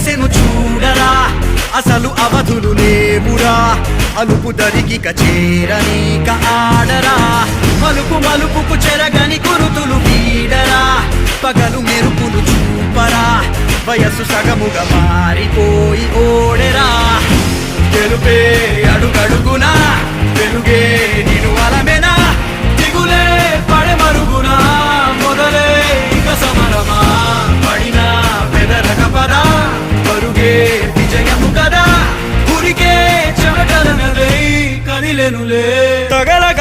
వెలసెను చూడరా అసలు అవధులు లేవురా అలుపు దరికిక చేరనీక ఆడరా మలుపు మలుపుకు చెరగని కురుతులు వీడరా పగలు మెరుపులు చూపరా వయస్సు సగముగా మారిపోయి ఓడెరా గెలుపే అడుగడుగునా వెలుగే నిను అలమెనా దిగులే పడె మరుగునా మొదలే ఇక సమరమా పడినా బెదరక పదా పరుగే విజయము కదా ఉరికే చెమటలనలై కదిలెనులే తగలగ